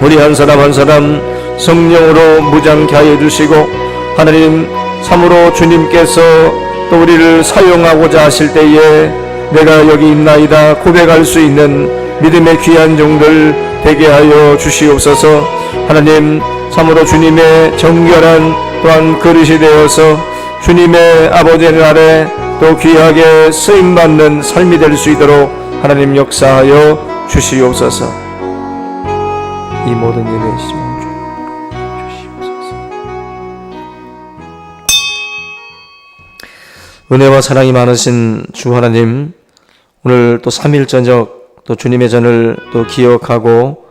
우리 한 사람 한 사람 성령으로 무장케 하여 주시고, 하나님 참으로 주님께서 또 우리를 사용하고자 하실 때에 내가 여기 있나이다 고백할 수 있는 믿음의 귀한 종들 되게 하여 주시옵소서. 하나님 참으로 주님의 정결한 또한 그릇이 되어서 주님의 아버지의 날에 또 귀하게 쓰임받는 삶이 될 수 있도록 하나님 역사하여 주시옵소서. 이 모든 예배의 시간 주시옵소서. 은혜와 사랑이 많으신 주 하나님, 오늘 또 3일 저녁 또 주님의 전을 또 기억하고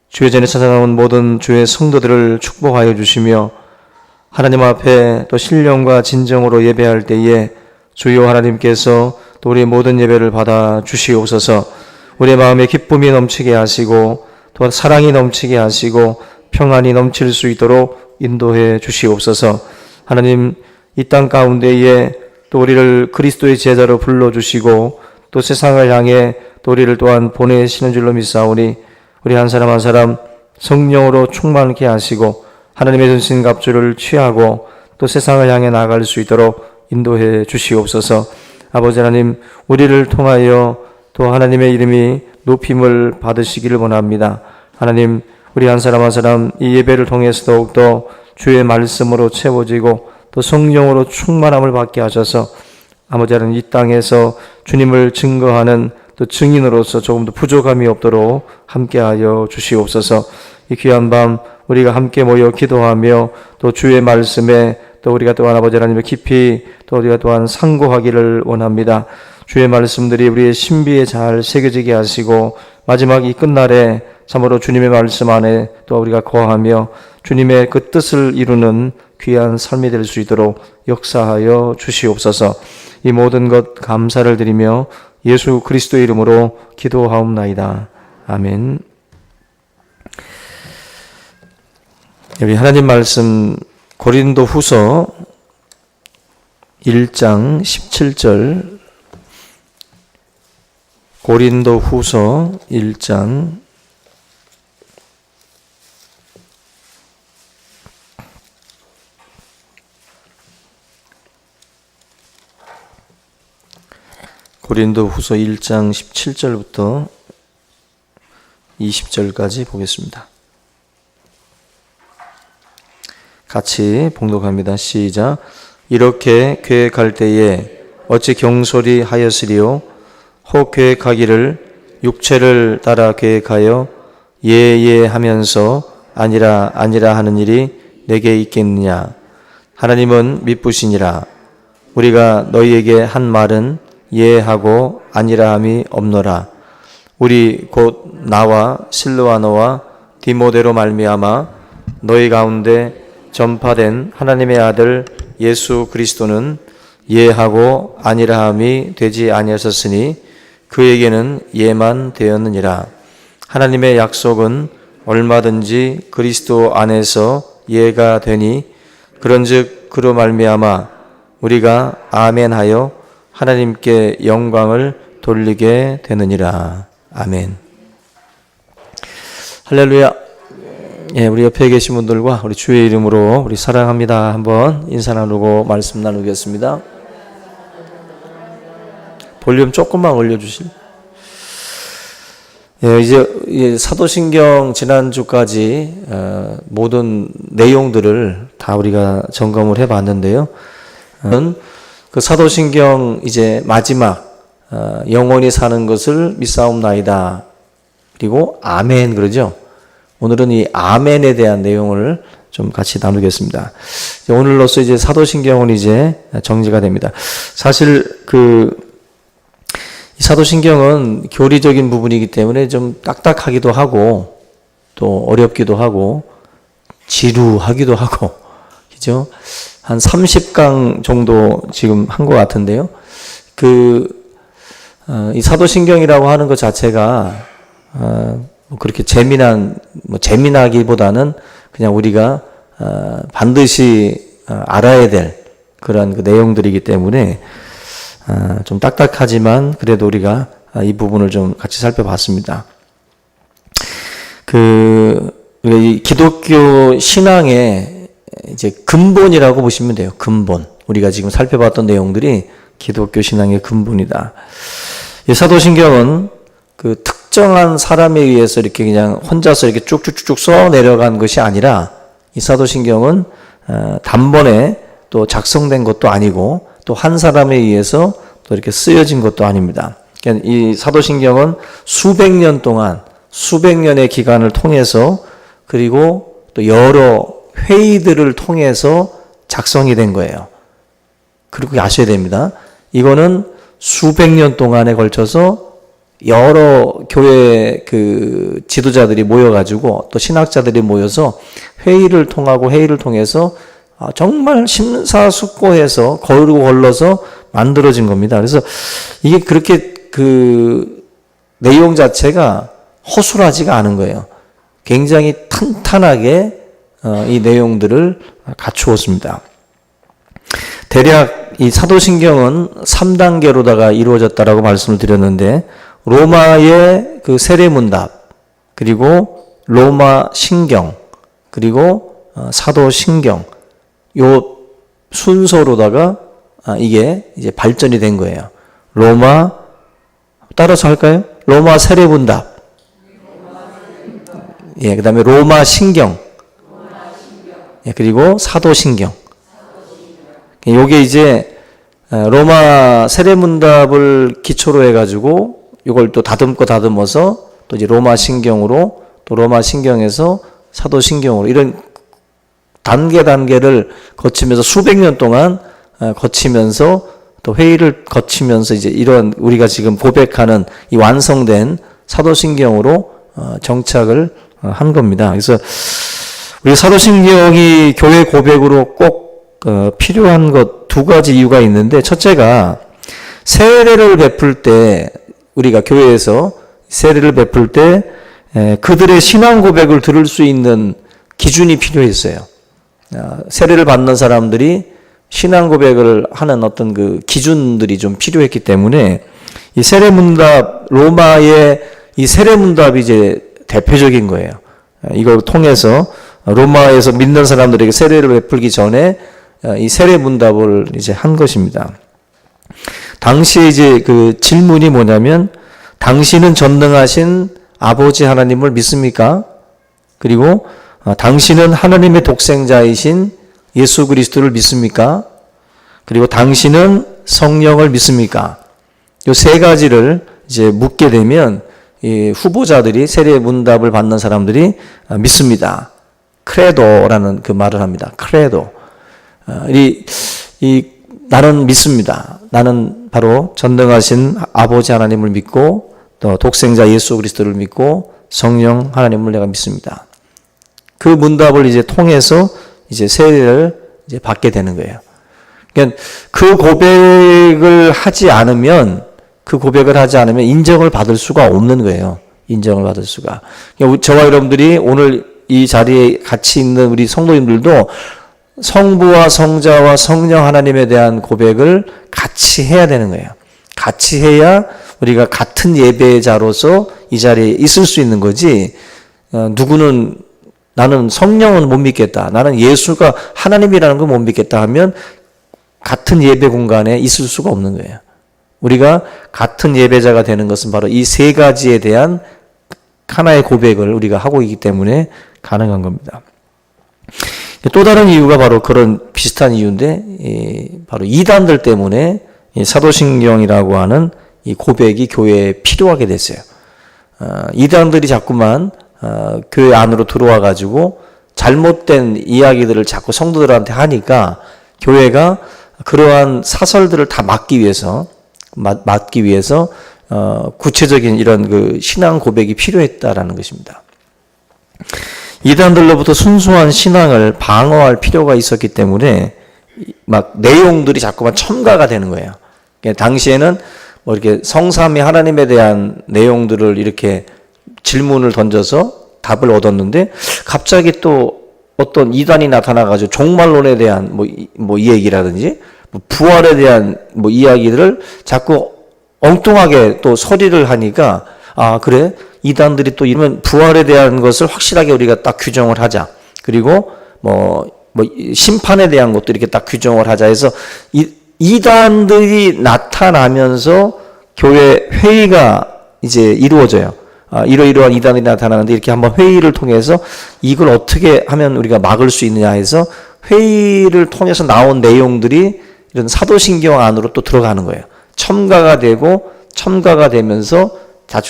주의 전에 찾아나온 모든 주의 성도들을 축복하여 주시며, 하나님 앞에 또 신령과 진정으로 예배할 때에 주여 하나님께서 또 우리의 모든 예배를 받아 주시옵소서. 우리의 마음에 기쁨이 넘치게 하시고 또한 사랑이 넘치게 하시고 평안이 넘칠 수 있도록 인도해 주시옵소서. 하나님 이 땅 가운데에 또 우리를 그리스도의 제자로 불러주시고 또 세상을 향해 또 우리를 또한 보내시는 줄로 믿사오니, 우리 한 사람 한 사람 성령으로 충만케 하시고 하나님의 전신갑주를 취하고 또 세상을 향해 나아갈 수 있도록 인도해 주시옵소서. 아버지 하나님, 우리를 통하여 또 하나님의 이름이 높임을 받으시기를 원합니다. 하나님, 우리 한 사람 한 사람 이 예배를 통해서 더욱더 주의 말씀으로 채워지고 또 성령으로 충만함을 받게 하셔서 아버지 하나님 이 땅에서 주님을 증거하는 또 증인으로서 조금 더 부족함이 없도록 함께하여 주시옵소서. 이 귀한 밤 우리가 함께 모여 기도하며 또 주의 말씀에 또 우리가 또한 아버지 하나님을 깊이 또 우리가 또한 상고하기를 원합니다. 주의 말씀들이 우리의 신비에 잘 새겨지게 하시고 마지막 이 끝날에 참으로 주님의 말씀 안에 또 우리가 거하며 주님의 그 뜻을 이루는 귀한 삶이 될 수 있도록 역사하여 주시옵소서. 이 모든 것 감사를 드리며 예수 그리스도의 이름으로 기도하옵나이다. 아멘. 여기 하나님 말씀 고린도 후서 1장 17절, 고린도 후서 1장 17절부터 20절까지 보겠습니다. 같이 봉독합니다. 시작. 이렇게 계획할 때에 어찌 경솔히 하였으리요? 혹 계획하기를 육체를 따라 계획하여 예예 하면서 아니라 아니라 하는 일이 내게 있겠느냐? 하나님은 미쁘시니라. 우리가 너희에게 한 말은 예하고 아니라 함이 없노라. 우리 곧 나와 실로아너와 디모데로 말미암아 너희 가운데 전파된 하나님의 아들 예수 그리스도는 예하고 아니라 함이 되지 아니하셨으니 그에게는 예만 되었느니라. 하나님의 약속은 얼마든지 그리스도 안에서 예가 되니 그런즉 그로 말미암아 우리가 아멘하여 하나님께 영광을 돌리게 되느니라. 아멘. 할렐루야. 예, 우리 옆에 계신 분들과 우리 주의 이름으로 우리 사랑합니다 한번 인사 나누고 말씀 나누겠습니다. 볼륨 조금만 올려주실. 예, 이제 사도신경 지난주까지 모든 내용들을 다 우리가 점검을 해봤는데요. 그 사도신경 이제 마지막 영원히 사는 것을 믿사옵나이다. 그리고 아멘 그러죠. 오늘은 이 아멘에 대한 내용을 좀 같이 나누겠습니다. 오늘로써 이제 사도신경은 이제 정리가 됩니다. 사실 이 사도신경은 교리적인 부분이기 때문에 좀 딱딱하기도 하고 또 어렵기도 하고 지루하기도 하고 그죠? 한 30강 정도 지금 한 것 같은데요. 이 사도신경이라고 하는 것 자체가 그렇게 재미나기보다는 그냥 우리가 반드시 알아야 될 그런 그 내용들이기 때문에 좀 딱딱하지만 그래도 우리가 이 부분을 좀 같이 살펴봤습니다. 이 기독교 신앙의 이제 근본이라고 보시면 돼요. 근본. 우리가 지금 살펴봤던 내용들이 기독교 신앙의 근본이다. 이 사도신경은 그 특정한 사람에 의해서 이렇게 그냥 혼자서 이렇게 쭉쭉쭉 써 내려간 것이 아니라 이 사도신경은 단번에 또 작성된 것도 아니고 또 한 사람에 의해서 또 이렇게 쓰여진 것도 아닙니다. 그러니까 이 사도신경은 수백 년 동안 수백 년의 기간을 통해서 그리고 또 여러 회의들을 통해서 작성이 된 거예요. 그리고 아셔야 됩니다. 이거는 수백 년 동안에 걸쳐서 여러 교회 그 지도자들이 모여가지고 또 신학자들이 모여서 회의를 통해서 정말 심사숙고해서 걸고 걸러서 만들어진 겁니다. 그래서 이게 그렇게 그 내용 자체가 허술하지가 않은 거예요. 굉장히 탄탄하게 이 내용들을 갖추었습니다. 대략 이 사도신경은 3단계로다가 이루어졌다라고 말씀을 드렸는데 로마의 그 세례문답, 그리고 로마 신경, 그리고 사도신경 요 순서로다가 이게 이제 발전이 된 거예요. 로마 따라서 할까요? 로마 세례문답, 예, 그다음에 로마 신경, 예, 그리고 사도신경. 요게 이제 로마 세례문답을 기초로 해가지고 이걸 또 다듬어서 또 이제 로마 신경으로 또 로마 신경에서 사도 신경으로 이런 단계를 거치면서 수백 년 동안 거치면서 또 회의를 거치면서 이제 이런 우리가 지금 고백하는 이 완성된 사도 신경으로 정착을 한 겁니다. 그래서 우리 사도 신경이 교회 고백으로 꼭 필요한 것 두 가지 이유가 있는데 첫째가 세례를 베풀 때 우리가 교회에서 세례를 베풀 때 그들의 신앙 고백을 들을 수 있는 기준이 필요했어요. 세례를 받는 사람들이 신앙 고백을 하는 어떤 그 기준들이 좀 필요했기 때문에 이 세례문답, 로마의 이 세례문답이 이제 대표적인 거예요. 이걸 통해서 로마에서 믿는 사람들에게 세례를 베풀기 전에 이 세례문답을 이제 한 것입니다. 당시에 이제 그 질문이 뭐냐면 당신은 전능하신 아버지 하나님을 믿습니까? 그리고 당신은 하나님의 독생자이신 예수 그리스도를 믿습니까? 그리고 당신은 성령을 믿습니까? 이 세 가지를 이제 묻게 되면 이 후보자들이 세례 문답을 받는 사람들이 믿습니다. 크레도라는 그 말을 합니다. 크레도. 나는 믿습니다. 나는 바로 전능하신 아버지 하나님을 믿고 또 독생자 예수 그리스도를 믿고 성령 하나님을 내가 믿습니다. 그 문답을 이제 통해서 이제 세례를 이제 받게 되는 거예요. 그러니까 그 고백을 하지 않으면 인정을 받을 수가 없는 거예요. 인정을 받을 수가. 그러니까 저와 여러분들이 오늘 이 자리에 같이 있는 우리 성도님들도 성부와 성자와 성령 하나님에 대한 고백을 같이 해야 되는 거예요. 같이 해야 우리가 같은 예배자로서 이 자리에 있을 수 있는 거지. 누구는 나는 성령은 못 믿겠다. 나는 예수가 하나님이라는 걸 못 믿겠다 하면 같은 예배 공간에 있을 수가 없는 거예요. 우리가 같은 예배자가 되는 것은 바로 이 세 가지에 대한 하나의 고백을 우리가 하고 있기 때문에 가능한 겁니다. 또 다른 이유가 바로 그런 비슷한 이유인데 바로 이단들 때문에 사도신경이라고 하는 이 고백이 교회에 필요하게 됐어요. 이단들이 자꾸만 교회 안으로 들어와 가지고 잘못된 이야기들을 자꾸 성도들한테 하니까 교회가 그러한 사설들을 다 막기 위해서 구체적인 이런 그 신앙 고백이 필요했다라는 것입니다. 이단들로부터 순수한 신앙을 방어할 필요가 있었기 때문에 막 내용들이 자꾸만 첨가가 되는 거예요. 그러니까 당시에는 뭐 이렇게 성삼위 하나님에 대한 내용들을 이렇게 질문을 던져서 답을 얻었는데 갑자기 또 어떤 이단이 나타나가지고 종말론에 대한 뭐 이 얘기라든지 뭐 부활에 대한 뭐 이야기들을 자꾸 엉뚱하게 또 소리를 하니까 아, 그래? 이단들이 또 이러면 부활에 대한 것을 확실하게 우리가 딱 규정을 하자. 그리고 심판에 대한 것도 이렇게 딱 규정을 하자 해서 이단들이 나타나면서 교회 회의가 이제 이루어져요. 이러이러한 이단이 나타나는데 이렇게 한번 회의를 통해서 이걸 어떻게 하면 우리가 막을 수 있느냐 해서 회의를 통해서 나온 내용들이 이런 사도신경 안으로 또 들어가는 거예요. 첨가가 되면서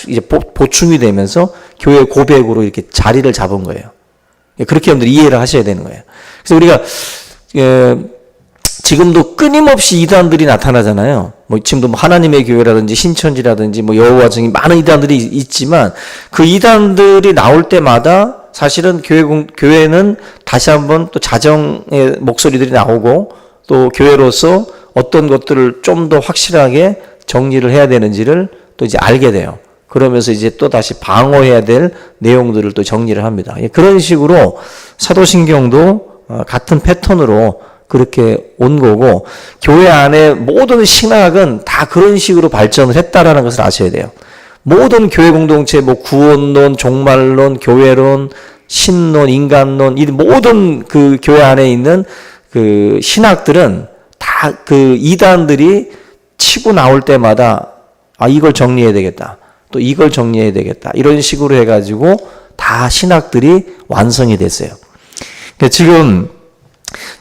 이제 보충이 되면서 교회 고백으로 이렇게 자리를 잡은 거예요. 그렇게 여러분들이 이해를 하셔야 되는 거예요. 그래서 우리가 지금도 끊임없이 이단들이 나타나잖아요. 지금도 하나님의 교회라든지 신천지라든지 여호와 증인 많은 이단들이 있지만 그 이단들이 나올 때마다 사실은 교회는 다시 한번 또 자정의 목소리들이 나오고 또 교회로서 어떤 것들을 좀 더 확실하게 정리를 해야 되는지를 또 이제 알게 돼요. 그러면서 이제 또 다시 방어해야 될 내용들을 또 정리를 합니다. 그런 식으로 사도신경도 같은 패턴으로 그렇게 온 거고, 교회 안에 모든 신학은 다 그런 식으로 발전을 했다라는 것을 아셔야 돼요. 모든 교회 공동체, 구원론, 종말론, 교회론, 신론, 인간론, 이 모든 그 교회 안에 있는 그 신학들은 다 그 이단들이 치고 나올 때마다 이걸 정리해야 되겠다. 또 이걸 정리해야 되겠다. 이런 식으로 해가지고 다 신학들이 완성이 됐어요. 지금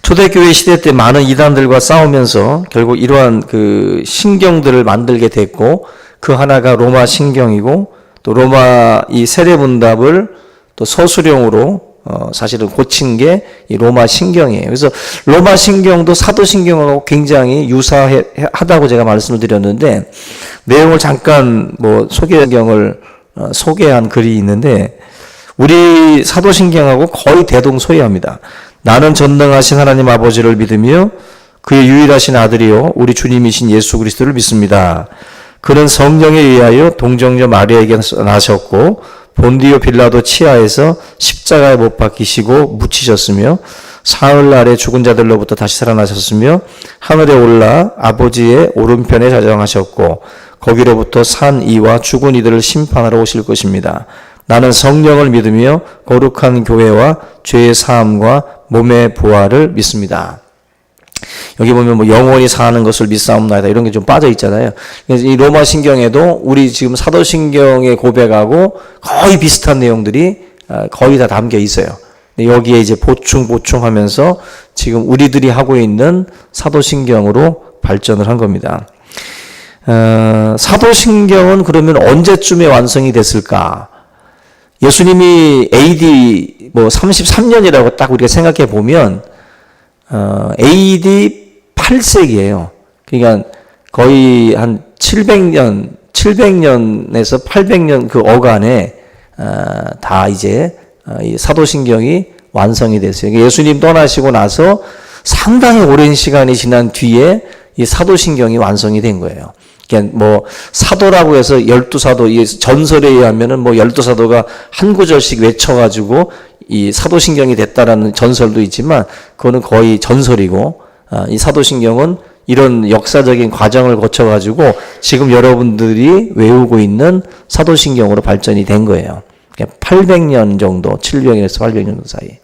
초대교회 시대 때 많은 이단들과 싸우면서 결국 이러한 그 신경들을 만들게 됐고, 그 하나가 로마 신경이고, 또 로마 이 세례문답을 또 서술형으로 사실은 고친 게 이 로마 신경이에요. 그래서 로마 신경도 사도신경하고 굉장히 유사하다고 제가 말씀을 드렸는데, 내용을 잠깐 소개경을 소개한 글이 있는데, 우리 사도신경하고 거의 대동소이합니다. 나는 전능하신 하나님 아버지를 믿으며 그의 유일하신 아들이요 우리 주님이신 예수 그리스도를 믿습니다. 그는 성령에 의하여 동정녀 마리아에게 나셨고 본디오 빌라도 치하에서 십자가에 못 박히시고 묻히셨으며 사흘날에 죽은 자들로부터 다시 살아나셨으며 하늘에 올라 아버지의 오른편에 자정하셨고 거기로부터 산 이와 죽은 이들을 심판하러 오실 것입니다. 나는 성령을 믿으며 거룩한 교회와 죄의 사함과 몸의 부활을 믿습니다. 여기 보면 영원히 사는 것을 믿사옵나이다 이런 게 좀 빠져 있잖아요. 그래서 이 로마 신경에도 우리 지금 사도신경의 고백하고 거의 비슷한 내용들이 거의 다 담겨 있어요. 여기에 이제 보충하면서 지금 우리들이 하고 있는 사도신경으로 발전을 한 겁니다. 사도신경은 그러면 언제쯤에 완성이 됐을까? 예수님이 AD 33년이라고 딱 우리가 생각해 보면 AD 8세기예요. 그러니까 거의 한 700년에서 800년 그 어간에 다 이제 이 사도신경이 완성이 됐어요. 예수님 떠나시고 나서 상당히 오랜 시간이 지난 뒤에 이 사도신경이 완성이 된 거예요. 그러니까 사도라고 해서 12사도, 이 전설에 의하면은 12사도가 한 구절씩 외쳐가지고 이 사도신경이 됐다라는 전설도 있지만, 그거는 거의 전설이고, 이 사도신경은 이런 역사적인 과정을 거쳐가지고 지금 여러분들이 외우고 있는 사도신경으로 발전이 된 거예요. 800년 정도, 700년에서 800년 사이.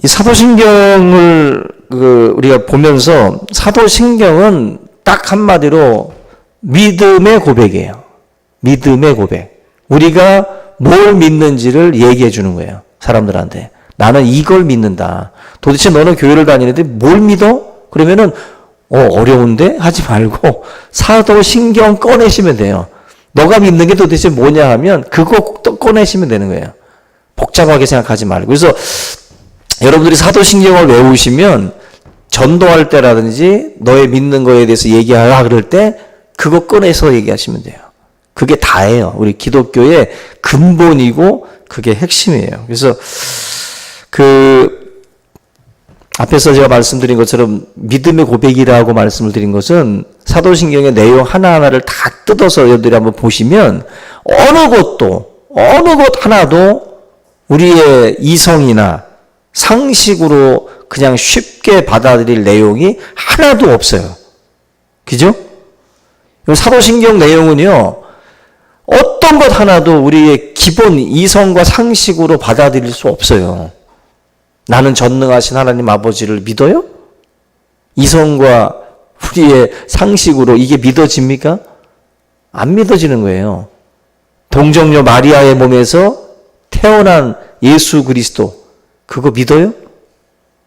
이 사도신경을 우리가 보면서 사도신경은 딱 한마디로 믿음의 고백이에요. 믿음의 고백. 우리가 뭘 믿는지를 얘기해 주는 거예요. 사람들한테. 나는 이걸 믿는다. 도대체 너는 교회를 다니는데 뭘 믿어? 그러면은 어려운데? 하지 말고 사도신경 꺼내시면 돼요. 너가 믿는 게 도대체 뭐냐 하면 그거 또 꺼내시면 되는 거예요. 복잡하게 생각하지 말고. 그래서 여러분들이 사도신경을 외우시면 전도할 때라든지 너의 믿는 거에 대해서 얘기하라 그럴 때 그거 꺼내서 얘기하시면 돼요. 그게 다예요. 우리 기독교의 근본이고 그게 핵심이에요. 그래서 앞에서 제가 말씀드린 것처럼 믿음의 고백이라고 말씀을 드린 것은 사도신경의 내용 하나하나를 다 뜯어서 여러분들이 한번 보시면 어느 것 하나도 우리의 이성이나 상식으로 그냥 쉽게 받아들일 내용이 하나도 없어요. 그죠? 사도신경 내용은요, 어떤 것 하나도 우리의 기본 이성과 상식으로 받아들일 수 없어요. 나는 전능하신 하나님 아버지를 믿어요? 이성과 우리의 상식으로 이게 믿어집니까? 안 믿어지는 거예요. 동정녀 마리아의 몸에서 태어난 예수 그리스도, 그거 믿어요?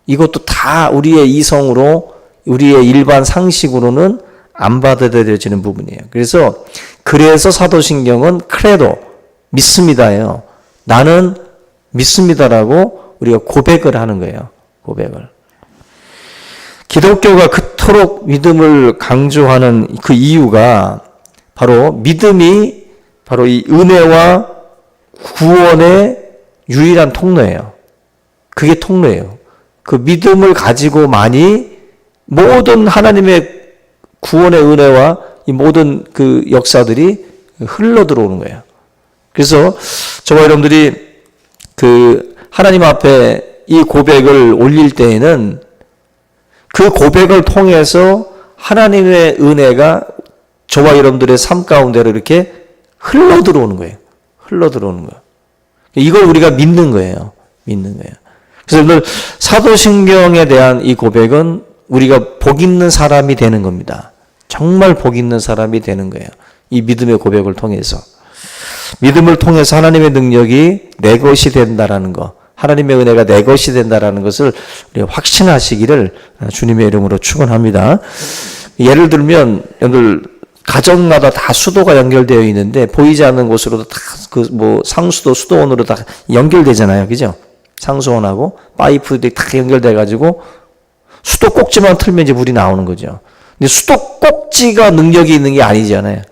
이것도 다 우리의 이성으로, 우리의 일반 상식으로는 안 받아들여지는 부분이에요. 그래서 사도신경은 크레도, 믿습니다예요. 나는 믿습니다라고 우리가 고백을 하는 거예요. 고백을. 기독교가 그토록 믿음을 강조하는 그 이유가 바로 믿음이 바로 이 은혜와 구원의 유일한 통로예요. 그게 통로예요. 그 믿음을 가지고만이 모든 하나님의 구원의 은혜와 이 모든 그 역사들이 흘러 들어오는 거예요. 그래서 저와 여러분들이 그 하나님 앞에 이 고백을 올릴 때에는 그 고백을 통해서 하나님의 은혜가 저와 여러분들의 삶 가운데로 이렇게 흘러 들어오는 거예요. 흘러 들어오는 거예요. 이걸 우리가 믿는 거예요. 믿는 거예요. 그래서 오늘 사도신경에 대한 이 고백은 우리가 복 있는 사람이 되는 겁니다. 정말 복 있는 사람이 되는 거예요. 이 믿음의 고백을 통해서. 믿음을 통해서 하나님의 능력이 내 것이 된다라는 거, 하나님의 은혜가 내 것이 된다라는 것을 확신하시기를 주님의 이름으로 축원합니다. 예를 들면 여러분들 가정마다 다 수도가 연결되어 있는데 보이지 않는 곳으로도 다 그 뭐 상수도, 수도원으로 다 연결되잖아요, 그죠? 상수원하고 파이프들이 다 연결돼 가지고 수도 꼭지만 틀면 이제 물이 나오는 거죠. 근데 수도 꼭지가 능력이 있는 게 아니잖아요.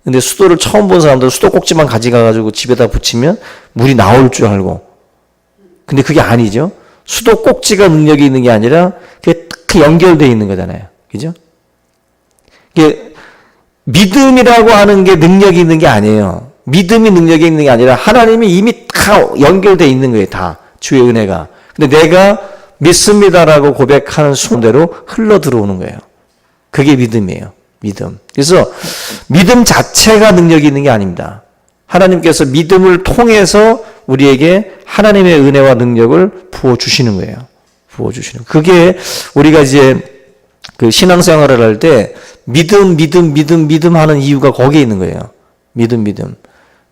근데 수도를 처음 본 사람들은 수도 꼭지만 가져가 가지고 집에다 붙이면 물이 나올 줄 알고. 근데 그게 아니죠. 수도 꼭지가 능력이 있는 게 아니라 그게 딱 연결되어 있는 거잖아요. 그죠? 이게 믿음이라고 하는 게 능력이 있는 게 아니에요. 믿음이 능력이 있는 게 아니라 하나님이 이미 다 연결되어 있는 거예요. 다. 주의 은혜가. 근데 내가 믿습니다라고 고백하는 순간대로 흘러 들어오는 거예요. 그게 믿음이에요. 믿음. 그래서 믿음 자체가 능력이 있는 게 아닙니다. 하나님께서 믿음을 통해서 우리에게 하나님의 은혜와 능력을 부어주시는 거예요. 부어주시는. 그게 우리가 이제 그 신앙생활을 할 때 믿음 하는 이유가 거기에 있는 거예요. 믿음.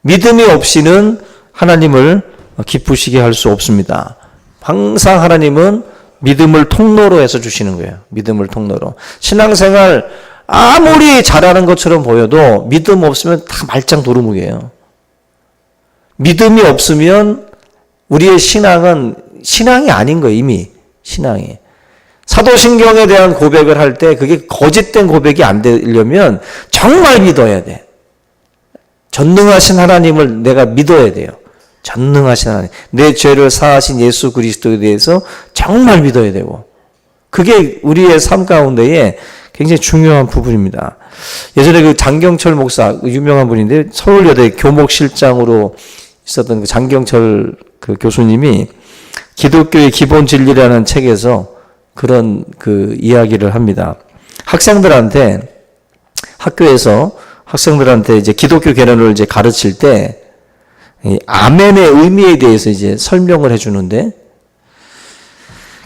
믿음이 없이는 하나님을 기쁘시게 할 수 없습니다. 항상 하나님은 믿음을 통로로 해서 주시는 거예요. 믿음을 통로로. 신앙생활 아무리 잘하는 것처럼 보여도 믿음 없으면 다 말짱 도루묵이에요. 믿음이 없으면 우리의 신앙은 신앙이 아닌 거예요. 이미 신앙이. 사도신경에 대한 고백을 할 때 그게 거짓된 고백이 안 되려면 정말 믿어야 돼. 전능하신 하나님을 내가 믿어야 돼요. 전능하신 하나님. 내 죄를 사하신 예수 그리스도에 대해서 정말 믿어야 되고. 그게 우리의 삶 가운데에 굉장히 중요한 부분입니다. 예전에 그 장경철 목사, 유명한 분인데 서울여대 교목실장으로 있었던 그 장경철 그 교수님이 기독교의 기본 진리라는 책에서 그런 그 이야기를 합니다. 학생들한테, 학교에서 학생들한테 이제 기독교 개론을 이제 가르칠 때, 아멘의 의미에 대해서 이제 설명을 해주는데,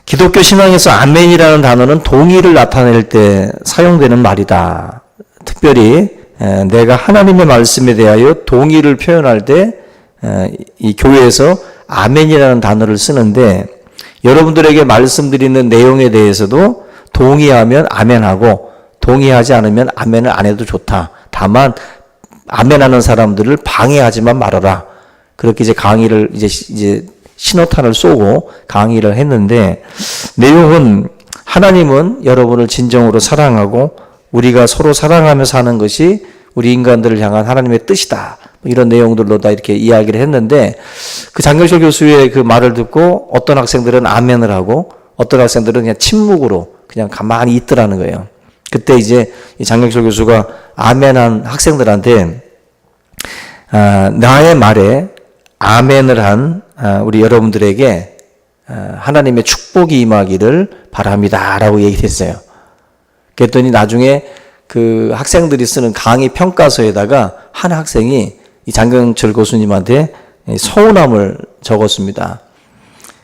기독교 신앙에서 아멘이라는 단어는 동의를 나타낼 때 사용되는 말이다. 특별히 내가 하나님의 말씀에 대하여 동의를 표현할 때 이 교회에서 아멘이라는 단어를 쓰는데 여러분들에게 말씀드리는 내용에 대해서도 동의하면 아멘하고 동의하지 않으면 아멘을 안 해도 좋다. 다만 아멘하는 사람들을 방해하지만 말아라. 그렇게 이제 강의를 이제 신호탄을 쏘고 강의를 했는데 내용은 하나님은 여러분을 진정으로 사랑하고 우리가 서로 사랑하며 사는 것이 우리 인간들을 향한 하나님의 뜻이다. 이런 내용들로 다 이렇게 이야기를 했는데 그 장경철 교수의 그 말을 듣고 어떤 학생들은 아멘을 하고 어떤 학생들은 그냥 침묵으로 그냥 가만히 있더라는 거예요. 그때 이제 이 장경철 교수가 아멘한 학생들한테 나의 말에 아멘을 한 우리 여러분들에게 하나님의 축복이 임하기를 바랍니다라고 얘기했어요. 그랬더니 나중에 그 학생들이 쓰는 강의 평가서에다가 한 학생이 이 장경철 교수님한테 서운함을 적었습니다.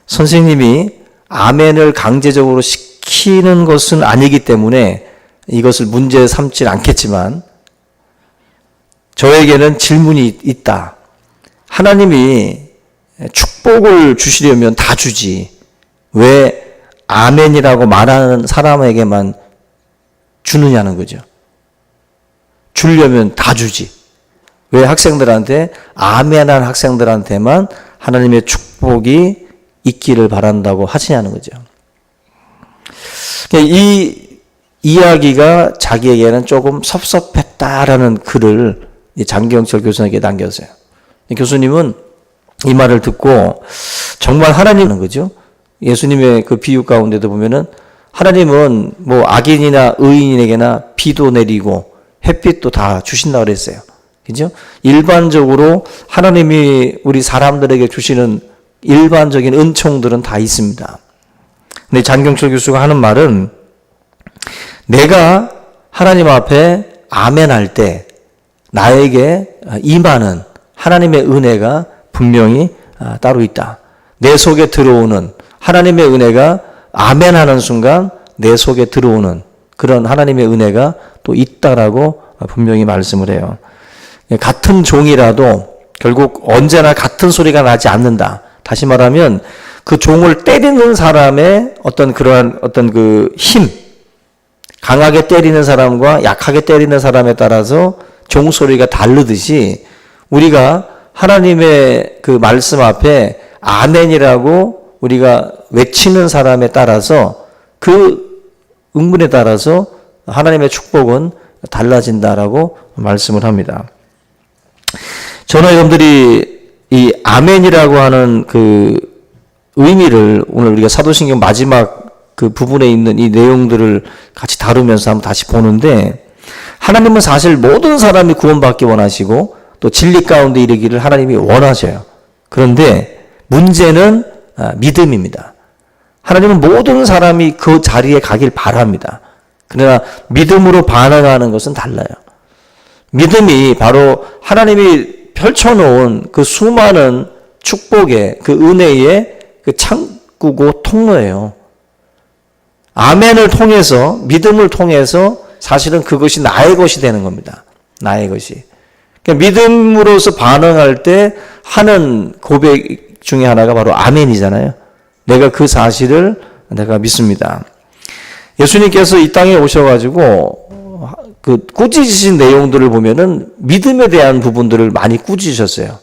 선생님이 아멘을 강제적으로 시키는 것은 아니기 때문에 이것을 문제 삼진 않겠지만 저에게는 질문이 있다. 하나님이 축복을 주시려면 다 주지. 왜 아멘이라고 말하는 사람에게만 주느냐는 거죠. 주려면 다 주지. 왜 학생들한테 아멘한 학생들한테만 하나님의 축복이 있기를 바란다고 하시냐는 거죠. 이 이야기가 자기에게는 조금 섭섭했다라는 글을 장경철 교수님에게 남겼어요. 교수님은 이 말을 듣고 정말 하나님은 거죠. 예수님의 그 비유 가운데도 보면은 하나님은 뭐 악인이나 의인에게나 비도 내리고 햇빛도 다 주신다고 그랬어요. 그죠? 일반적으로 하나님이 우리 사람들에게 주시는 일반적인 은총들은 다 있습니다. 근데 장경철 교수가 하는 말은 내가 하나님 앞에 아멘할 때 나에게 임하는 하나님의 은혜가 분명히 따로 있다. 내 속에 들어오는 하나님의 은혜가 아멘하는 순간 내 속에 들어오는 그런 하나님의 은혜가 또 있다라고 분명히 말씀을 해요. 같은 종이라도 결국 언제나 같은 소리가 나지 않는다. 다시 말하면 그 종을 때리는 사람의 어떤 그러한 어떤 그 힘, 강하게 때리는 사람과 약하게 때리는 사람에 따라서 종소리가 다르듯이 우리가 하나님의 그 말씀 앞에 아멘이라고 우리가 외치는 사람에 따라서 그 응분에 따라서 하나님의 축복은 달라진다라고 말씀을 합니다. 저는 여러분들이 이 아멘이라고 하는 그 의미를 오늘 우리가 사도신경 마지막 그 부분에 있는 이 내용들을 같이 다루면서 한번 다시 보는데 하나님은 사실 모든 사람이 구원받기 원하시고 또 진리 가운데 이르기를 하나님이 원하셔요. 그런데 문제는 믿음입니다. 하나님은 모든 사람이 그 자리에 가길 바랍니다. 그러나 믿음으로 반응하는 것은 달라요. 믿음이 바로 하나님이 펼쳐놓은 그 수많은 축복의 그 은혜의 그 창구고 통로예요. 아멘을 통해서 믿음을 통해서 사실은 그것이 나의 것이 되는 겁니다. 나의 것이. 그러니까 믿음으로서 반응할 때 하는 고백 중에 하나가 바로 아멘이잖아요. 내가 그 사실을 내가 믿습니다. 예수님께서 이 땅에 오셔가지고 그 꾸짖으신 내용들을 보면은 믿음에 대한 부분들을 많이 꾸짖으셨어요.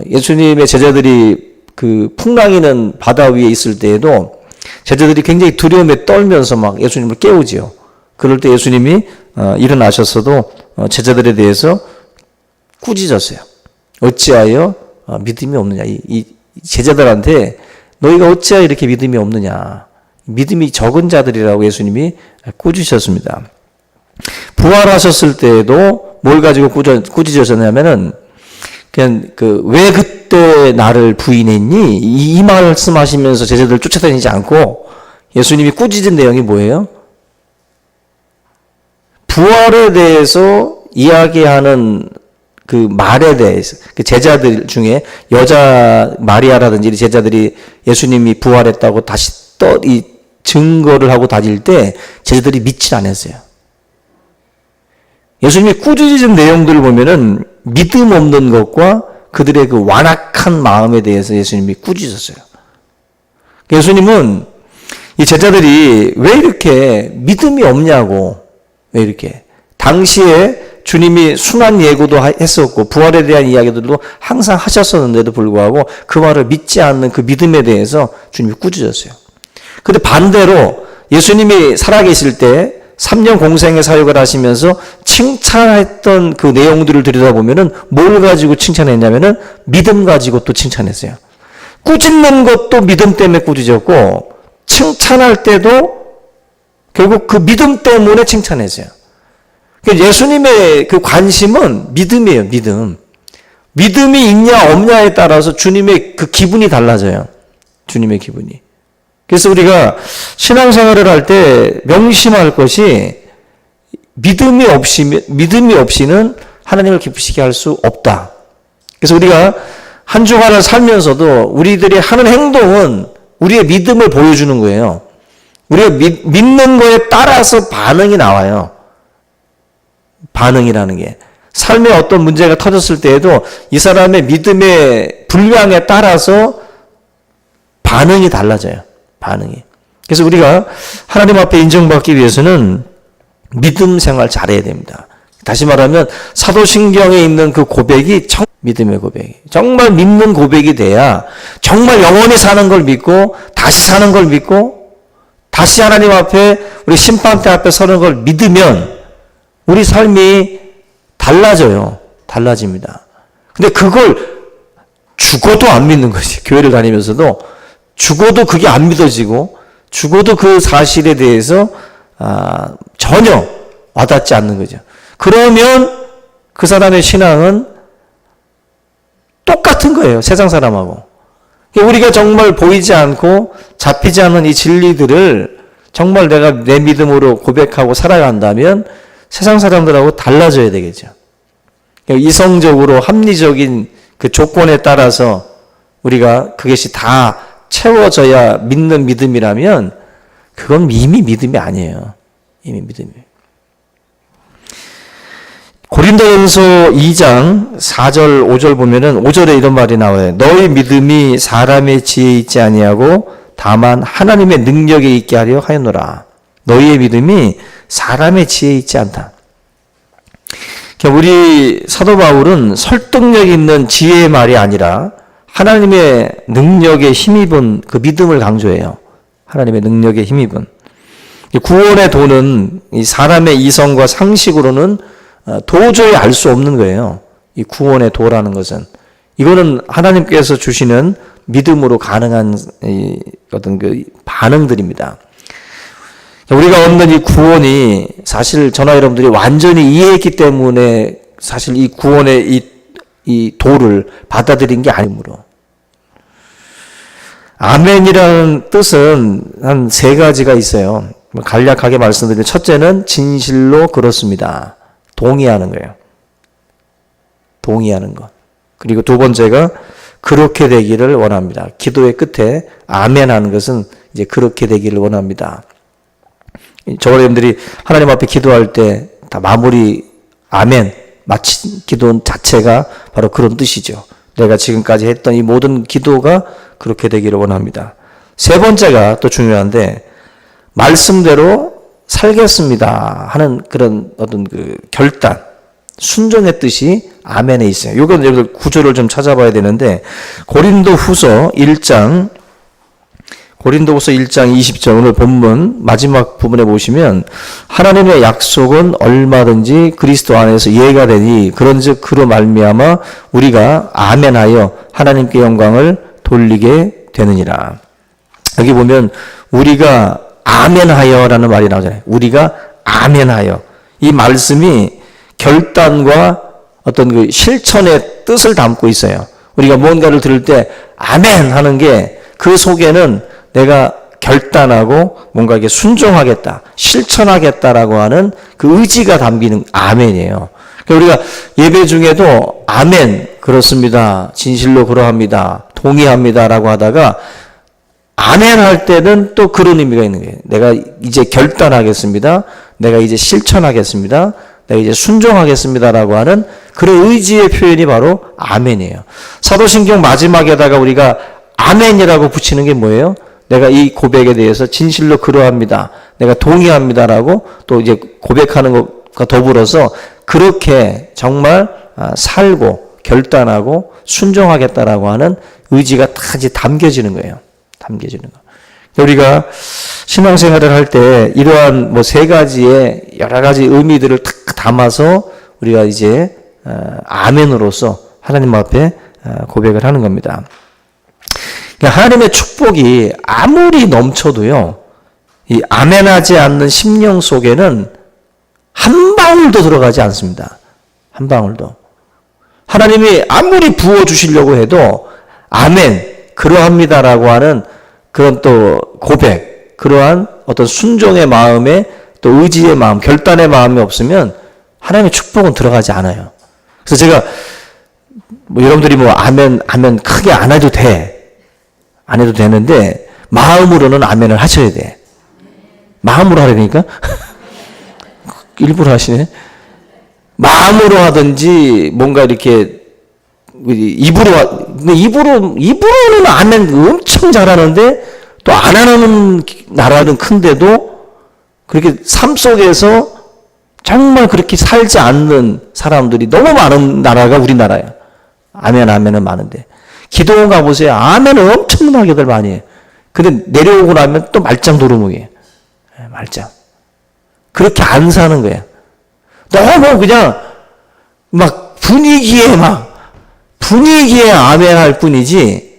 예수님의 제자들이 그 풍랑이는 바다 위에 있을 때에도 제자들이 굉장히 두려움에 떨면서 막 예수님을 깨우지요. 그럴 때 예수님이 일어나셨어도 제자들에 대해서 꾸짖었어요. 어찌하여 믿음이 없느냐. 이 제자들한테 너희가 어찌하여 이렇게 믿음이 없느냐. 믿음이 적은 자들이라고 예수님이 꾸짖으셨습니다. 부활하셨을 때에도 뭘 가지고 꾸짖으셨냐면은 그냥 왜 그때 나를 부인했니? 이 말씀하시면서 제자들을 쫓아다니지 않고 예수님이 꾸짖은 내용이 뭐예요? 부활에 대해서 이야기하는 그 말에 대해서 그 제자들 중에 여자 마리아라든지 제자들이 예수님이 부활했다고 다시 이 증거를 하고 다닐 때 제자들이 믿지 않았어요. 예수님이 꾸짖은 내용들을 보면은 믿음 없는 것과 그들의 그 완악한 마음에 대해서 예수님이 꾸짖었어요. 예수님은 이 제자들이 왜 이렇게 믿음이 없냐고, 왜 이렇게. 당시에 주님이 순환 예고도 했었고 부활에 대한 이야기들도 항상 하셨었는데도 불구하고 그 말을 믿지 않는 그 믿음에 대해서 주님이 꾸짖었어요. 근데 반대로 예수님이 살아계실 때 3년 공생의 사역을 하시면서 칭찬했던 그 내용들을 들여다보면은 뭘 가지고 칭찬했냐면은 믿음 가지고 또 칭찬했어요. 꾸짖는 것도 믿음 때문에 꾸짖었고 칭찬할 때도 결국 그 믿음 때문에 칭찬했어요. 예수님의 그 관심은 믿음이에요, 믿음. 믿음이 있냐 없냐에 따라서 주님의 그 기분이 달라져요. 주님의 기분이. 그래서 우리가 신앙생활을 할 때 명심할 것이 믿음이 없이는 하나님을 기쁘시게 할 수 없다. 그래서 우리가 한 주간을 살면서도 우리들이 하는 행동은 우리의 믿음을 보여주는 거예요. 우리가 믿는 거에 따라서 반응이 나와요. 반응이라는 게. 삶에 어떤 문제가 터졌을 때에도 이 사람의 믿음의 분량에 따라서 반응이 달라져요. 반응이. 그래서 우리가 하나님 앞에 인정받기 위해서는 믿음 생활 잘해야 됩니다. 다시 말하면 사도신경에 있는 그 고백이 믿음의 고백이 정말 믿는 고백이 돼야 정말 영원히 사는 걸 믿고 다시 사는 걸 믿고 다시 하나님 앞에 우리 심판대 앞에 서는 걸 믿으면 우리 삶이 달라져요. 달라집니다. 근데 그걸 죽어도 안 믿는 거지. 교회를 다니면서도 죽어도 그게 안 믿어지고 죽어도 그 사실에 대해서 전혀 와닿지 않는 거죠. 그러면 그 사람의 신앙은 똑같은 거예요. 세상 사람하고. 우리가 정말 보이지 않고 잡히지 않는 이 진리들을 정말 내가 내 믿음으로 고백하고 살아간다면 세상 사람들하고 달라져야 되겠죠. 이성적으로 합리적인 그 조건에 따라서 우리가 그것이 다 채워져야 믿는 믿음이라면 그건 이미 믿음이 아니에요. 이미 믿음이에요. 고린도전서 2장 4절 5절 보면은 5절에 이런 말이 나와요. 너희 믿음이 사람의 지혜에 있지 아니하고 다만 하나님의 능력에 있게 하려 하였노라. 너희의 믿음이 사람의 지혜에 있지 않다. 우리 사도 바울은 설득력 있는 지혜의 말이 아니라 하나님의 능력에 힘입은 그 믿음을 강조해요. 하나님의 능력에 힘입은. 구원의 도는 이 사람의 이성과 상식으로는 도저히 알 수 없는 거예요. 이 구원의 도라는 것은. 이거는 하나님께서 주시는 믿음으로 가능한 어떤 그 반응들입니다. 우리가 얻는 이 구원이 사실 저나 여러분들이 완전히 이해했기 때문에 사실 이 구원의 이 도를 받아들인 게 아니므로. 아멘이라는 뜻은 한 3가지가 있어요. 간략하게 말씀드리면 첫째는 진실로 그렇습니다. 동의하는 거예요. 동의하는 것. 그리고 두 번째가 그렇게 되기를 원합니다. 기도의 끝에 아멘 하는 것은 이제 그렇게 되기를 원합니다. 저와 여러분들이 하나님 앞에 기도할 때 다 마무리 아멘 마친 기도 자체가 바로 그런 뜻이죠. 내가 지금까지 했던 이 모든 기도가 그렇게 되기를 원합니다. 세 번째가 또 중요한데 말씀대로 살겠습니다 하는 그런 어떤 그 결단, 순종의 뜻이 아멘에 있어요. 이건 여러분들 구절을 좀 찾아봐야 되는데 고린도후서 1장 20절 오늘 본문 마지막 부분에 보시면 하나님의 약속은 얼마든지 그리스도 안에서 이해가 되니 그런즉 그로 말미암아 우리가 아멘하여 하나님께 영광을 돌리게 되느니라. 여기 보면 우리가 아멘하여라는 말이 나오잖아요. 우리가 아멘하여. 이 말씀이 결단과 어떤 그 실천의 뜻을 담고 있어요. 우리가 뭔가를 들을 때 아멘 하는 게 그 속에는 내가 결단하고 뭔가 이게 순종하겠다, 실천하겠다라고 하는 그 의지가 담기는 아멘이에요. 그러니까 우리가 예배 중에도 아멘, 그렇습니다, 진실로 그러합니다, 동의합니다라고 하다가 아멘 할 때는 또 그런 의미가 있는 거예요. 내가 이제 결단하겠습니다, 내가 이제 실천하겠습니다, 내가 이제 순종하겠습니다라고 하는 그런 의지의 표현이 바로 아멘이에요. 사도신경 마지막에다가 우리가 아멘이라고 붙이는 게 뭐예요? 내가 이 고백에 대해서 진실로 그러합니다, 내가 동의합니다라고 또 이제 고백하는 것과 더불어서 그렇게 정말 살고 결단하고 순종하겠다라고 하는 의지가 다 이제 담겨지는 거예요. 담겨지는 거. 우리가 신앙생활을 할 때 이러한 뭐 3가지의 여러 가지 의미들을 탁 담아서 우리가 이제 아멘으로서 하나님 앞에 고백을 하는 겁니다. 하나님의 축복이 아무리 넘쳐도요, 이 아멘하지 않는 심령 속에는 한 방울도 들어가지 않습니다. 한 방울도. 하나님이 아무리 부어주시려고 해도 아멘, 그러합니다라고 하는 그런 또 고백, 그러한 어떤 순종의 마음에 또 의지의 마음, 결단의 마음이 없으면 하나님의 축복은 들어가지 않아요. 그래서 제가 여러분들이 아멘 크게 안 해도 돼. 안 해도 되는데 마음으로는 아멘을 하셔야 돼. 마음으로 하려니까? 일부러 하시네. 마음으로 하든지 뭔가 이렇게 입으로는 아멘 엄청 잘하는데 또 안 하는 나라는 큰데도 그렇게 삶 속에서 정말 그렇게 살지 않는 사람들이 너무 많은 나라가 우리나라야. 아멘은 많은데 기도원 가보세요. 아멘은 엄청나게들 많이 해. 근데 내려오고 나면 또 말짱 도루묵이에요. 말짱. 그렇게 안 사는 거야. 너무 그냥 막 분위기에 아멘 할 뿐이지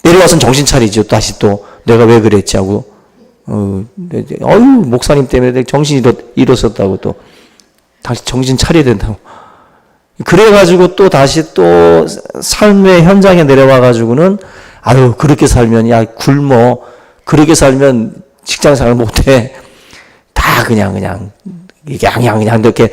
내려와서는 정신 차리죠. 다시 또 내가 왜 그랬지 하고 목사님 때문에 정신이 잃었었다고 또 다시 정신 차려야 된다고. 그래가지고 또 다시 또 삶의 현장에 내려와가지고는 그렇게 살면 야 굶어. 그렇게 살면 직장생활 못해. 다 그냥 양양 이렇게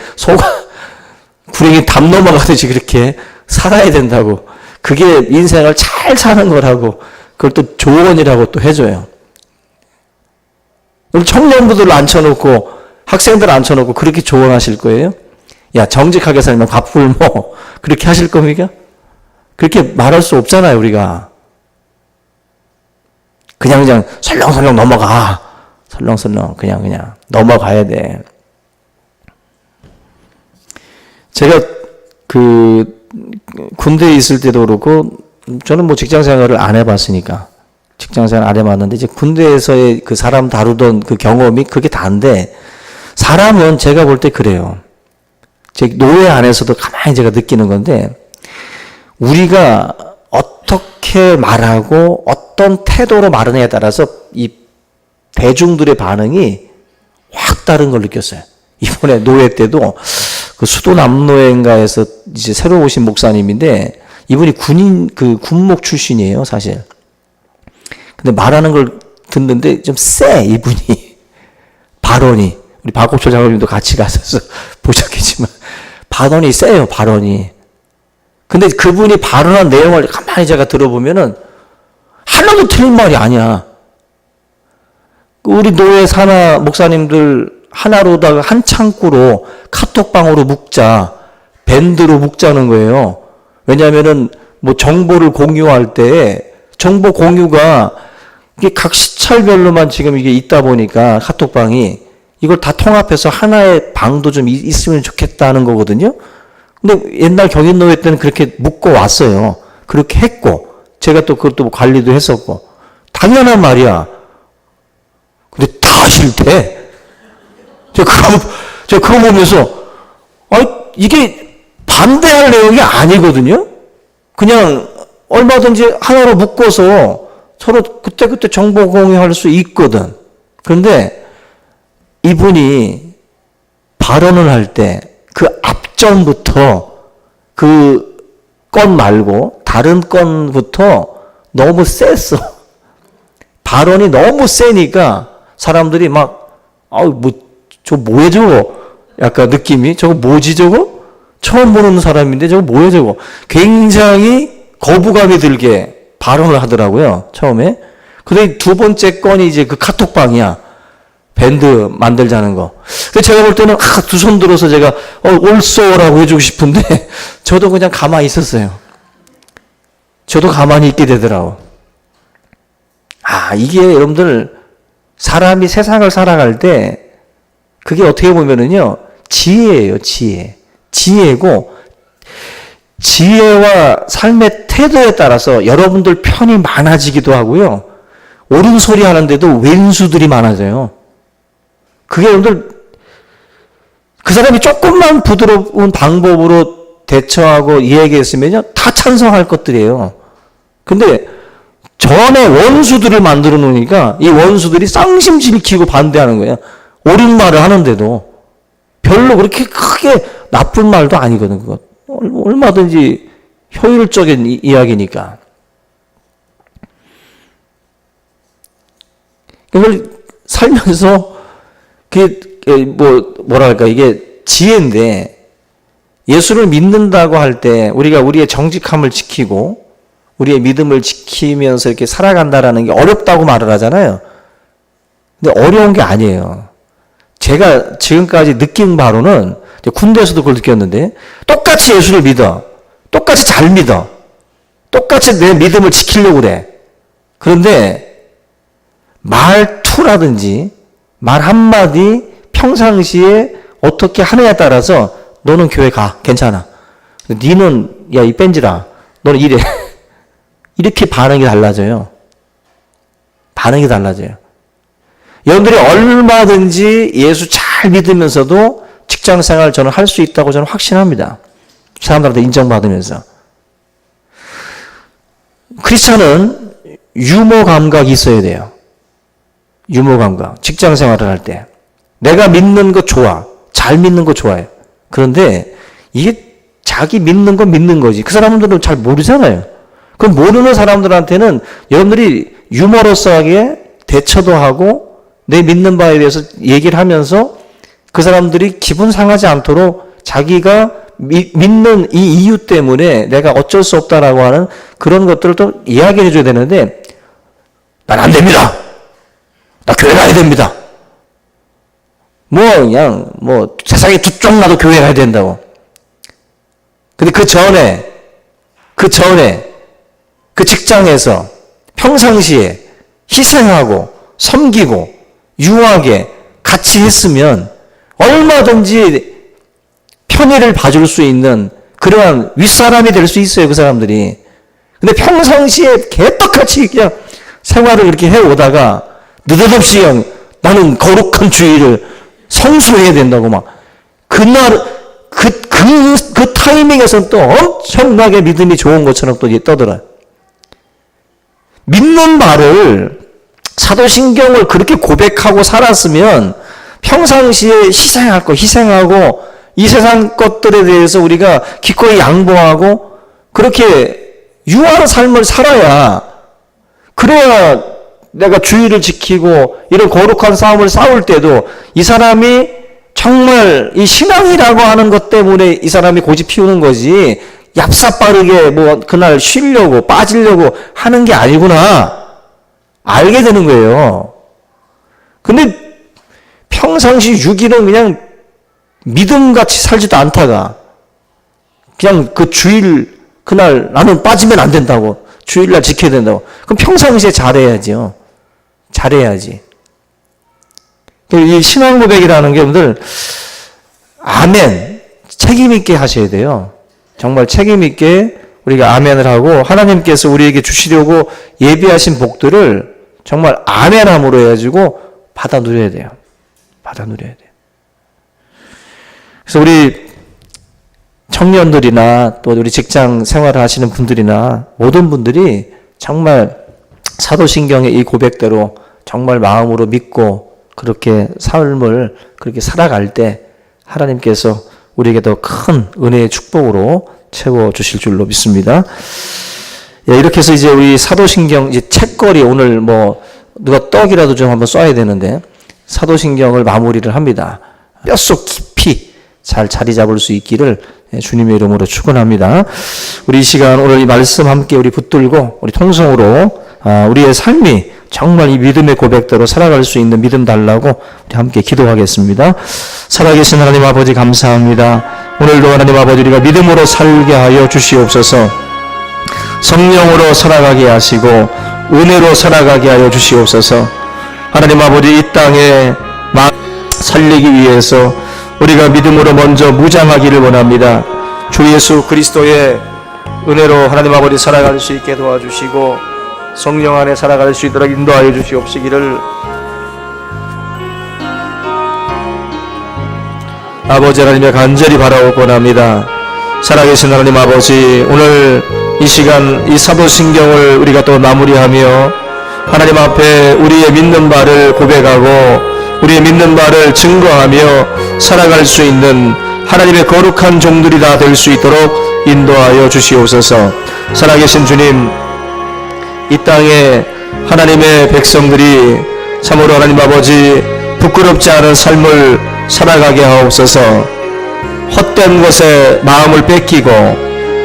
구렁이 담 넘어가듯이 그렇게 살아야 된다고. 그게 인생을 잘 사는 거라고. 그걸 또 조언이라고 또 해줘요. 우리 청년부들 앉혀놓고 학생들 앉혀놓고 그렇게 조언하실 거예요? 야 정직하게 살면 밥굶어. 그렇게 하실 겁니까? 그렇게 말할 수 없잖아요 우리가. 그냥 설렁설렁 넘어가. 설렁설렁 그냥 넘어가야 돼. 제가 군대에 있을 때도 그렇고 저는 직장생활을 안 해봤으니까 직장생활 안 해봤는데 이제 군대에서의 그 사람 다루던 그 경험이 그게 다인데 사람은 제가 볼 때 그래요. 제 노예 안에서도 가만히 제가 느끼는 건데 우리가 어떻게 말하고 어떤 태도로 말하느냐에 따라서 이 대중들의 반응이 확 다른 걸 느꼈어요. 이번에 노예 때도 그 수도 남노예인가에서 이제 새로 오신 목사님인데 이분이 군목 출신이에요, 사실. 근데 말하는 걸 듣는데 좀 세, 이분이. 발언이. 우리 박옥철 장로님도 같이 가셔서 보셨겠지만 발언이 세요, 발언이. 근데 그분이 발언한 내용을 가만히 제가 들어보면은 하나도 틀린 말이 아니야. 우리 노예 산하 목사님들 하나로다가 한 창구로 카톡방으로 묶자, 밴드로 묶자는 거예요. 왜냐하면은 정보를 공유할 때 정보 공유가 이게 각 시찰별로만 지금 이게 있다 보니까 카톡방이 이걸 다 통합해서 하나의 방도 좀 있으면 좋겠다는 거거든요. 근데 옛날 경인노예 때는 그렇게 묶어 왔어요. 그렇게 했고 제가 또 그것도 관리도 했었고 당연한 말이야. 근데 다 싫대. 제가 그거 보면서 이게 반대할 내용이 아니거든요. 그냥 얼마든지 하나로 묶어서 서로 그때그때 정보 공유할 수 있거든. 그런데 이분이 발언을 할 때 그 앞전부터 그 건 말고 다른 건부터 너무 셌어. 발언이 너무 세니까 사람들이 저 뭐야 저거? 약간 느낌이 저거 뭐지 저거? 처음 보는 사람인데 저거 뭐야 저거? 굉장히 거부감이 들게 발언을 하더라고요, 처음에. 근데 두 번째 건이 이제 그 카톡방이야. 밴드 만들자는 거. 근데 제가 볼 때는 두 손 들어서 제가 올쏘라고 해주고 싶은데 저도 그냥 가만히 있었어요. 저도 가만히 있게 되더라고. 이게 여러분들 사람이 세상을 살아갈 때 그게 어떻게 보면은요 지혜예요, 지혜. 지혜고 지혜와 삶의 태도에 따라서 여러분들 편이 많아지기도 하고요. 옳은 소리 하는데도 왼수들이 많아져요. 그게 여러분들 그 사람이 조금만 부드러운 방법으로 대처하고 이야기했으면요 다 찬성할 것들이에요. 근데 전에 원수들을 만들어 놓으니까 이 원수들이 쌍심 지키고 반대하는 거예요. 옳은 말을 하는데도 별로 그렇게 크게 나쁜 말도 아니거든. 그거 얼마든지 효율적인 이야기니까. 이걸 살면서 뭐랄까, 이게 지혜인데, 예수를 믿는다고 할 때 우리가 우리의 정직함을 지키고 우리의 믿음을 지키면서 이렇게 살아간다라는 게 어렵다고 말을 하잖아요. 근데 어려운 게 아니에요. 제가 지금까지 느낀 바로는, 군대에서도 그걸 느꼈는데, 똑같이 예수를 믿어. 똑같이 잘 믿어. 똑같이 내 믿음을 지키려고 그래. 그런데 말투라든지 말 한마디 평상시에 어떻게 하느냐에 따라서 너는 교회 가. 괜찮아. 니는 야, 이 뺀지라. 너는 이래. 이렇게 반응이 달라져요. 반응이 달라져요. 여러분들이 얼마든지 예수 잘 믿으면서도 직장생활 저는 할 수 있다고 저는 확신합니다. 사람들한테 인정받으면서. 크리스찬은 유머 감각이 있어야 돼요. 유머 감각. 직장생활을 할 때. 내가 믿는 거 좋아. 잘 믿는 거 좋아해요. 그런데 이게 자기 믿는 건 믿는 거지. 그 사람들은 잘 모르잖아요. 그 모르는 사람들한테는 여러분들이 유머러스하게 대처도 하고 내 믿는 바에 대해서 얘기를 하면서 그 사람들이 기분 상하지 않도록 자기가 믿는 이 이유 때문에 내가 어쩔 수 없다라고 하는 그런 것들을 또 이야기해 줘야 되는데, 난 안 됩니다. 나 교회 가야 됩니다. 그냥 세상에 두 쪽 나도 교회 가야 된다고. 근데 그 전에 그 직장에서 평상시에 희생하고 섬기고 유하게 같이 했으면 얼마든지 편의를 봐줄 수 있는 그러한 윗사람이 될 수 있어요, 그 사람들이. 근데 평상시에 개떡같이 그냥 생활을 이렇게 해오다가 느닷없이 그냥 나는 거룩한 주의를 성수해야 된다고 막 그날 그 타이밍에서는 또 엄청나게 믿음이 좋은 것처럼 또 떠들어요. 믿는 바를 사도신경을 그렇게 고백하고 살았으면 평상시에 희생할 거 희생하고 이 세상 것들에 대해서 우리가 기꺼이 양보하고 그렇게 유한 삶을 살아야, 그래야 내가 주의를 지키고 이런 거룩한 싸움을 싸울 때도 이 사람이 정말 이 신앙이라고 하는 것 때문에 이 사람이 고집 피우는 거지 얍삽빠르게 그날 쉬려고 빠지려고 하는 게 아니구나 알게 되는 거예요. 근데 평상시 유기는 그냥 믿음같이 살지도 않다가 그냥 그 주일 그날 나는 빠지면 안 된다고, 주일날 지켜야 된다고. 그럼 평상시에 잘해야죠. 잘해야지. 이 신앙 고백이라는 게 여러분들 아멘 책임 있게 하셔야 돼요. 정말 책임 있게 우리가 아멘을 하고 하나님께서 우리에게 주시려고 예비하신 복들을 정말 아멘함으로 해가지고 받아 누려야 돼요. 받아 누려야 돼요. 그래서 우리 청년들이나 또 우리 직장 생활을 하시는 분들이나 모든 분들이 정말 사도신경의 이 고백대로 정말 마음으로 믿고 그렇게 삶을 그렇게 살아갈 때 하나님께서 우리에게 더 큰 은혜의 축복으로 채워주실 줄로 믿습니다. 예, 이렇게 해서 이제 우리 사도신경 이제 책거리 오늘 누가 떡이라도 좀 한번 쏴야 되는데 사도신경을 마무리를 합니다. 뼛속 깊이 잘 자리 잡을 수 있기를 주님의 이름으로 축원합니다. 우리 이 시간 오늘 이 말씀 함께 우리 붙들고 우리 통성으로 우리의 삶이 정말 이 믿음의 고백대로 살아갈 수 있는 믿음 달라고 우리 함께 기도하겠습니다. 살아계신 하나님 아버지 감사합니다. 오늘도 하나님 아버지 우리가 믿음으로 살게 하여 주시옵소서. 성령으로 살아가게 하시고 은혜로 살아가게 하여 주시옵소서. 하나님 아버지 이 땅에 살리기 위해서 우리가 믿음으로 먼저 무장하기를 원합니다. 주 예수 그리스도의 은혜로 하나님 아버지 살아갈 수 있게 도와주시고 성령 안에 살아갈 수 있도록 인도하여 주시옵시기를 아버지 하나님의 간절히 바라고 원합니다. 살아계신 하나님 아버지 오늘 이 시간 이 사도신경을 우리가 또 마무리하며 하나님 앞에 우리의 믿는 바를 고백하고 우리의 믿는 바를 증거하며 살아갈 수 있는 하나님의 거룩한 종들이 다 될 수 있도록 인도하여 주시옵소서. 살아계신 주님 이 땅에 하나님의 백성들이 참으로 하나님 아버지 부끄럽지 않은 삶을 살아가게 하옵소서. 헛된 것에 마음을 뺏기고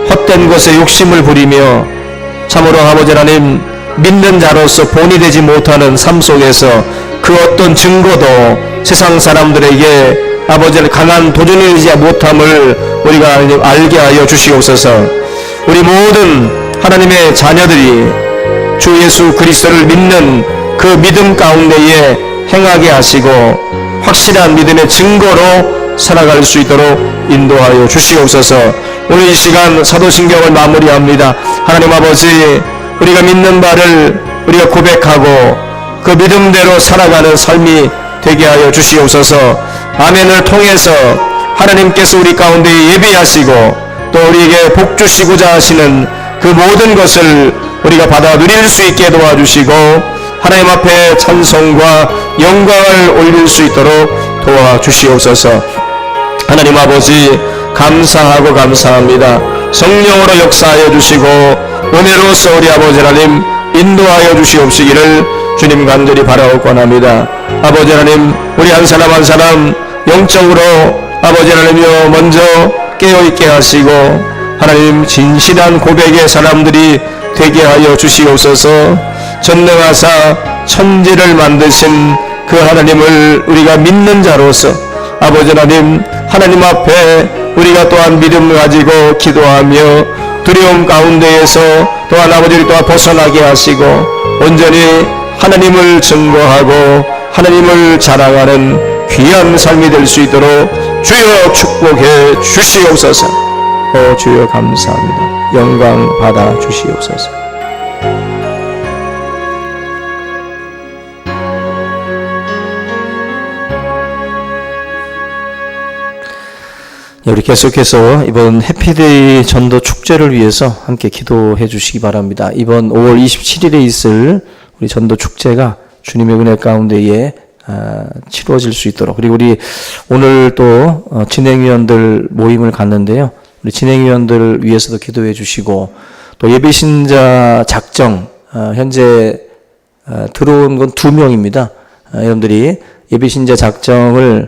헛된 것에 욕심을 부리며 참으로 아버지 하나님 믿는 자로서 본이 되지 못하는 삶 속에서 그 어떤 증거도 세상 사람들에게 아버지를 강한 도전이 되지 못함을 우리가 알게 하여 주시옵소서. 우리 모든 하나님의 자녀들이 주 예수 그리스도를 믿는 그 믿음 가운데에 행하게 하시고 확실한 믿음의 증거로 살아갈 수 있도록 인도하여 주시옵소서. 오늘 이 시간 사도신경을 마무리합니다. 하나님 아버지, 우리가 믿는 바를 우리가 고백하고 그 믿음대로 살아가는 삶이 되게 하여 주시옵소서. 아멘을 통해서 하나님께서 우리 가운데 예비하시고 또 우리에게 복 주시고자 하시는 그 모든 것을 우리가 받아 누릴 수 있게 도와주시고 하나님 앞에 찬송과 영광을 올릴 수 있도록 도와주시옵소서. 하나님 아버지, 감사하고 감사합니다. 성령으로 역사하여 주시고 은혜로서 우리 아버지 하나님 인도하여 주시옵시기를 주님 간절히 바라옵고 합니다. 아버지 하나님, 우리 한 사람 한 사람 영적으로 아버지 하나님이여 먼저 깨어있게 하시고 하나님 진실한 고백의 사람들이 되게 하여 주시옵소서. 전능하사 천지를 만드신 그 하나님을 우리가 믿는 자로서 아버지 하나님, 하나님 앞에 우리가 또한 믿음을 가지고 기도하며 두려움 가운데에서 또한 아버지를 또한 벗어나게 하시고 온전히 하나님을 증거하고 하나님을 자랑하는 귀한 삶이 될 수 있도록 주여 축복해 주시옵소서. 주여 감사합니다. 영광 받아 주시옵소서. 우리 계속해서 이번 해피데이 전도 축제를 위해서 함께 기도해 주시기 바랍니다. 이번 5월 27일에 있을 우리 전도 축제가 주님의 은혜 가운데에 치루어질 수 있도록, 그리고 우리 오늘 또 진행위원들 모임을 갖는데요. 우리 진행위원들을 위해서도 기도해 주시고 또 예배신자 작정 현재 들어온 건 2명입니다. 여러분들이 예배신자 작정을